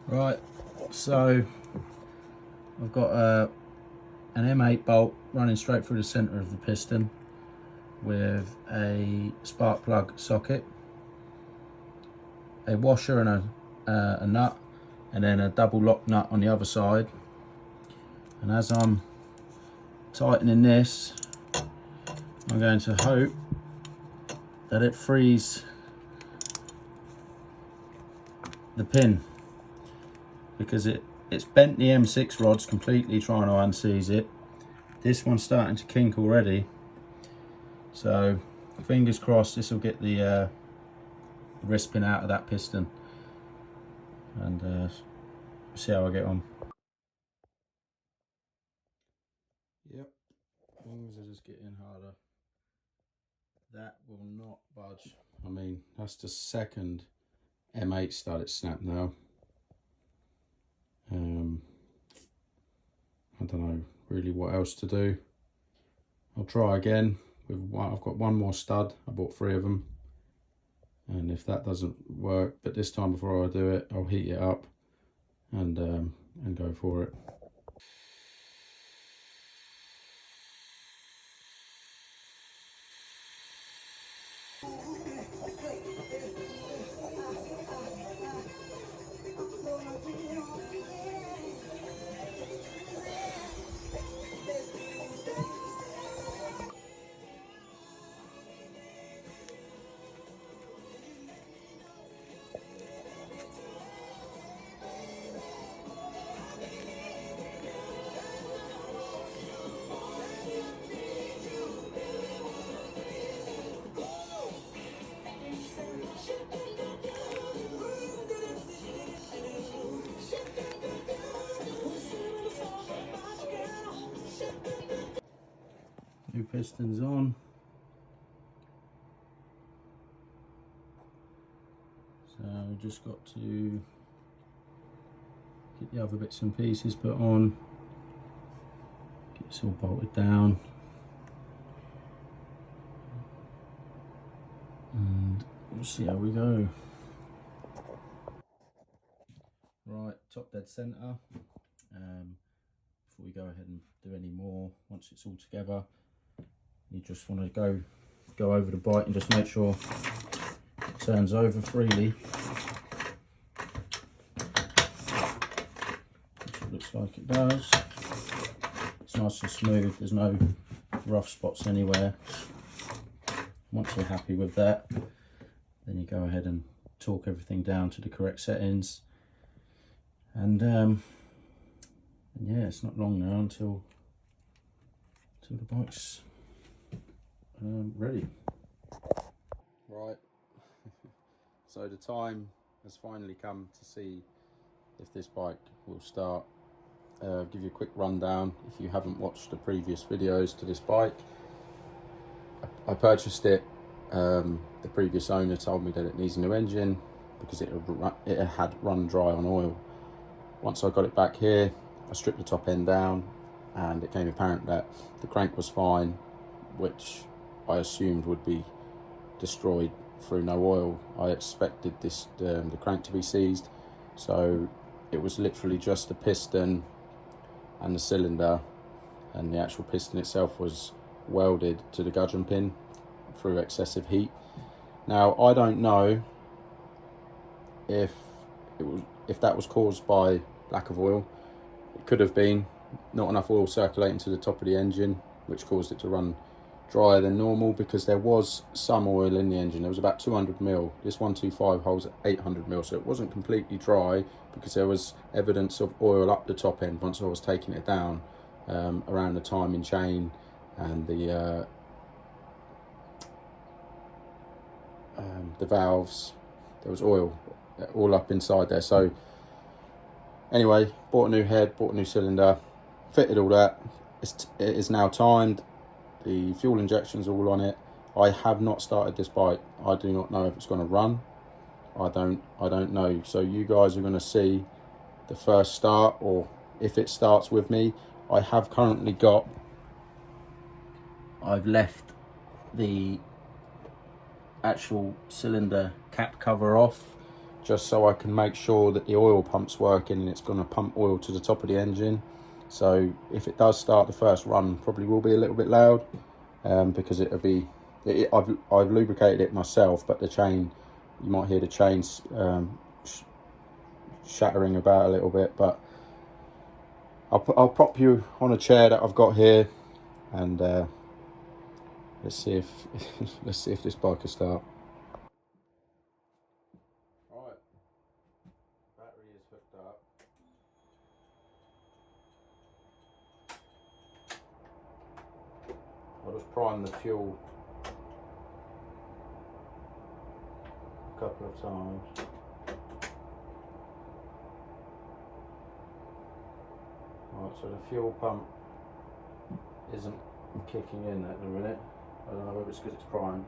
Right, so I've got an M8 bolt running straight through the centre of the piston with a spark plug socket, a washer and a nut, and then a double lock nut on the other side. And as I'm tightening this, I'm going to hope that it frees the pin, because it's bent the M6 rods completely trying to unseize it. This one's starting to kink already, so fingers crossed this will get the wrist pin out of that piston, and see how I get on. Yep, things are just getting harder. That will not budge. I mean, that's the second M8 stud it's snapped now. I don't know really what else to do. I'll try again with one. I've got one more stud. I bought 3 of them, and if that doesn't work, but this time before I do it, I'll heat it up and go for it. New pistons on. So we've just got to get the other bits and pieces put on, get this all bolted down, and we'll see how we go. Right, top dead centre. Before we go ahead and do any more, once it's all together, you just want to go over the bike and just make sure it turns over freely, which it looks like it does. It's nice and smooth, there's no rough spots anywhere. Once you're happy with that, then you go ahead and torque everything down to the correct settings, and yeah, it's not long now until the bike's ready. Right, so the time has finally come to see if this bike will start. Give you a quick rundown if you haven't watched the previous videos to this bike. I purchased it, the previous owner told me that it needs a new engine because it had run dry on oil. Once I got it back here, I stripped the top end down and it became apparent that the crank was fine, which I assumed would be destroyed through no oil. I expected the crank to be seized, so it was literally just the piston and the cylinder, and the actual piston itself was welded to the gudgeon pin through excessive heat. Now I don't know if that was caused by lack of oil. It could have been not enough oil circulating to the top of the engine, which caused it to run drier than normal, because there was some oil in the engine. There was about 200 mil. This 125 holds at 800 mil, so it wasn't completely dry because there was evidence of oil up the top end once I was taking it down, around the timing chain and the valves. There was oil all up inside there. So anyway, bought a new head, bought a new cylinder, fitted all that. It is now timed. The fuel injection's all on it. I have not started this bike. I do not know if it's going to run. I don't know. So you guys are going to see the first start, or if it starts with me. I have currently got, I've left the actual cylinder cap cover off just so I can make sure that the oil pump's working and it's going to pump oil to the top of the engine. So if it does start, the first run probably will be a little bit loud, because it'll be, I've lubricated it myself, but the chain, you might hear the chains shattering about a little bit. But I'll prop you on a chair that I've got here, and let's see if this bike will start. Right, battery is hooked up. I'll just prime the fuel a couple of times. Right, so the fuel pump isn't kicking in at the minute. I don't know whether it's because it's primed.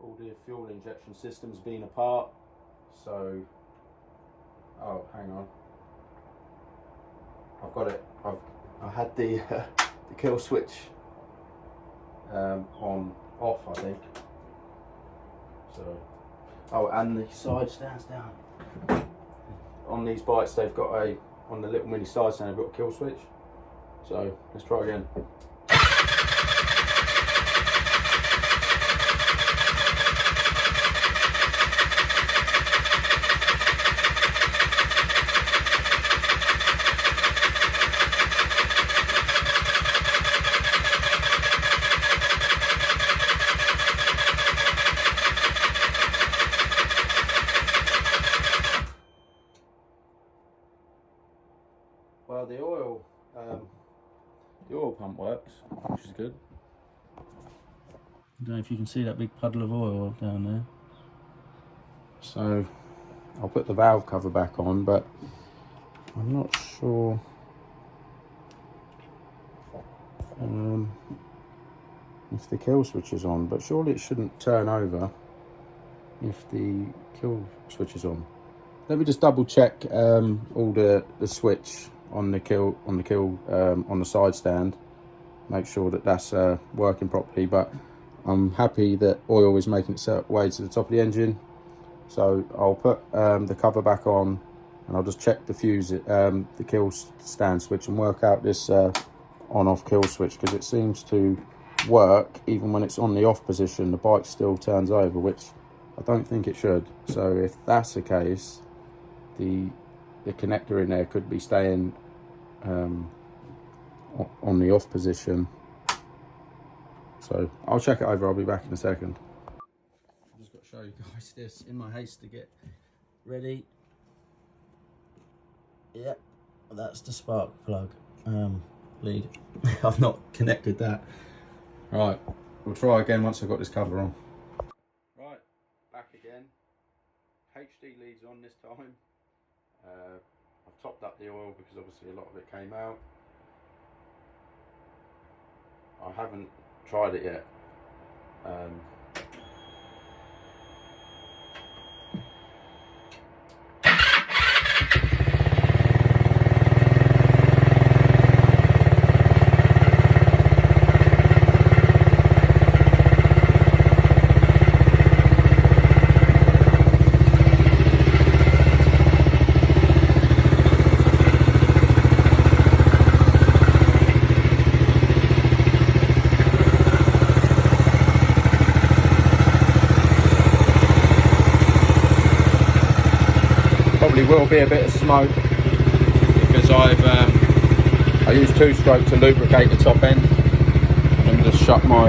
All the fuel injection system's been apart, so, oh, hang on, I've got it. I had the kill switch off, I think. So, oh, and the side stands down. On these bikes, they've got on the little mini side stand, they've got a kill switch. So let's try again. Well, the oil pump works, which is good. I don't know if you can see that big puddle of oil down there. So I'll put the valve cover back on, but I'm not sure if the kill switch is on, but surely it shouldn't turn over if the kill switch is on. Let me just double check all the switch on the side stand, make sure that that's working properly. But I'm happy that oil is making its way to the top of the engine, so I'll put the cover back on, and I'll just check the fuse, the kill stand switch, and work out this on-off kill switch, because it seems to work even when it's on the off position. The bike still turns over, which I don't think it should. So if that's the case, the connector in there could be staying on the off position. So I'll check it over. I'll be back in a second. I've just got to show you guys this in my haste to get ready. Yep, that's the spark plug lead. I've not connected that. Right, we'll try again once I've got this cover on. Right, back again. HD leads on this time. I've topped up the oil because obviously a lot of it came out. I haven't tried it yet. Probably will be a bit of smoke because I use 2-stroke to lubricate the top end. Let me just shut my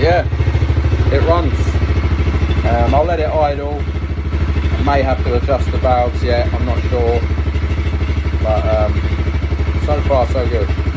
yeah, it runs. I'll let it idle. I may have to adjust the valves yet, I'm not sure, but So far, so good.